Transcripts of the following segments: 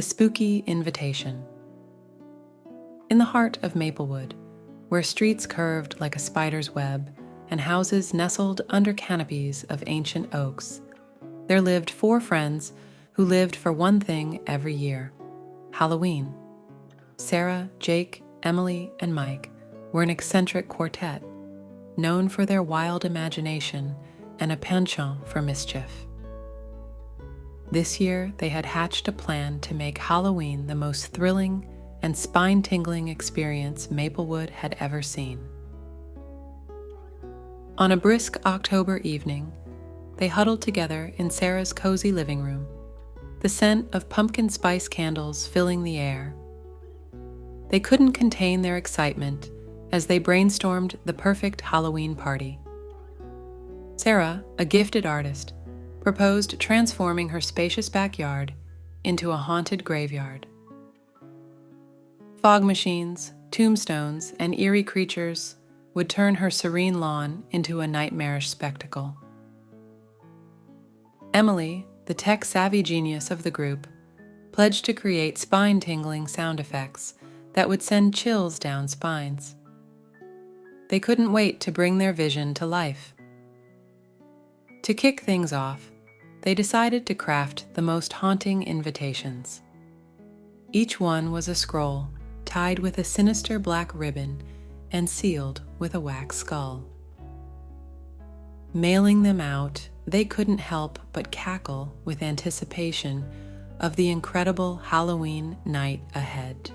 The spooky invitation. In the heart of Maplewood, where streets curved like a spider's web and houses nestled under canopies of ancient oaks, there lived 4 friends who lived for one thing every year: Halloween. Sarah, Jake, Emily, and Mike were an eccentric quartet, known for their wild imagination and a penchant for mischief. This year, they had hatched a plan to make Halloween the most thrilling and spine-tingling experience Maplewood had ever seen. On a brisk October evening, they huddled together in Sarah's cozy living room, the scent of pumpkin spice candles filling the air. They couldn't contain their excitement as they brainstormed the perfect Halloween party. Sarah, a gifted artist, proposed transforming her spacious backyard into a haunted graveyard. Fog machines, tombstones, and eerie creatures would turn her serene lawn into a nightmarish spectacle. Emily, the tech-savvy genius of the group, pledged to create spine-tingling sound effects that would send chills down spines. They couldn't wait to bring their vision to life. To kick things off, they decided to craft the most haunting invitations. Each one was a scroll tied with a sinister black ribbon and sealed with a wax skull. Mailing them out, they couldn't help but cackle with anticipation of the incredible Halloween night ahead.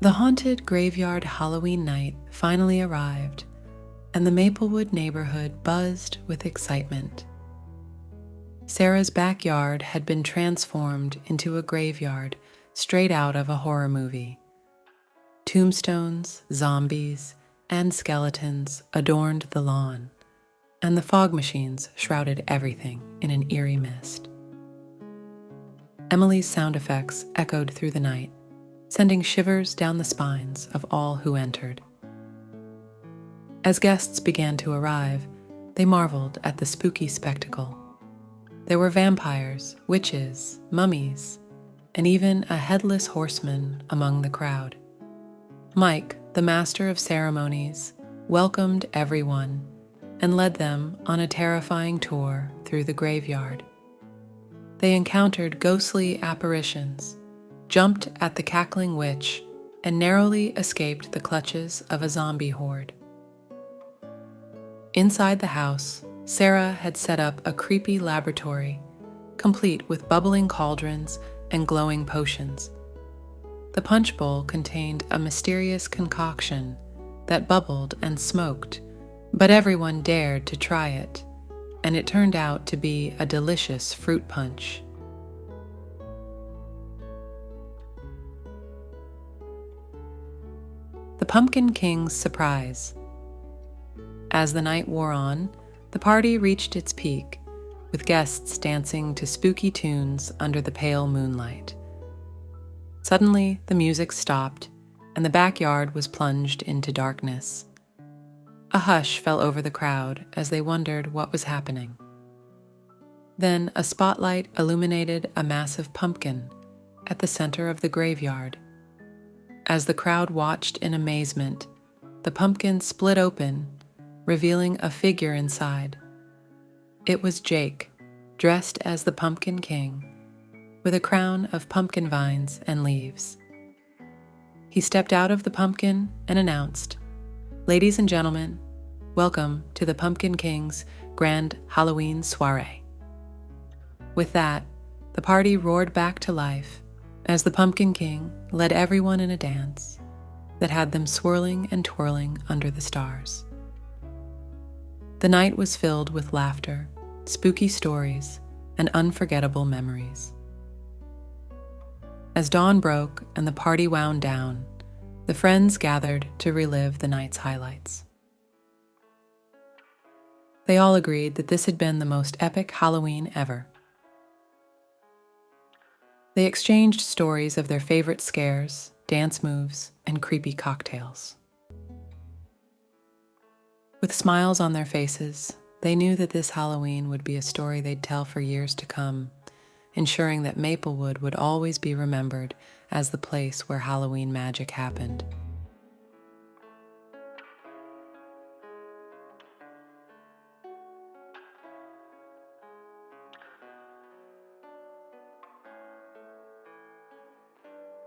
The haunted graveyard Halloween night finally arrived, and the Maplewood neighborhood buzzed with excitement. Sarah's backyard had been transformed into a graveyard straight out of a horror movie. Tombstones, zombies, and skeletons adorned the lawn, and the fog machines shrouded everything in an eerie mist. Emily's sound effects echoed through the night, sending shivers down the spines of all who entered. As guests began to arrive, they marveled at the spooky spectacle. There were vampires, witches, mummies, and even a headless horseman among the crowd. Mike, the master of ceremonies, welcomed everyone and led them on a terrifying tour through the graveyard. They encountered ghostly apparitions, jumped at the cackling witch, and narrowly escaped the clutches of a zombie horde. Inside the house, Sarah had set up a creepy laboratory, complete with bubbling cauldrons and glowing potions. The punch bowl contained a mysterious concoction that bubbled and smoked, but everyone dared to try it, and it turned out to be a delicious fruit punch. The Pumpkin King's surprise. As the night wore on, the party reached its peak, with guests dancing to spooky tunes under the pale moonlight. Suddenly, the music stopped, and the backyard was plunged into darkness. A hush fell over the crowd as they wondered what was happening. Then a spotlight illuminated a massive pumpkin at the center of the graveyard. As the crowd watched in amazement, the pumpkin split open, revealing a figure inside. It was Jake, dressed as the Pumpkin King, with a crown of pumpkin vines and leaves. He stepped out of the pumpkin and announced, "Ladies and gentlemen, welcome to the Pumpkin King's grand Halloween soiree." With that, the party roared back to life as the Pumpkin King led everyone in a dance that had them swirling and twirling under the stars. The night was filled with laughter, spooky stories, and unforgettable memories. As dawn broke and the party wound down, the friends gathered to relive the night's highlights. They all agreed that this had been the most epic Halloween ever. They exchanged stories of their favorite scares, dance moves, and creepy cocktails. With smiles on their faces, They knew that this Halloween would be a story they'd tell for years to come, ensuring that Maplewood would always be remembered as the place where Halloween magic happened.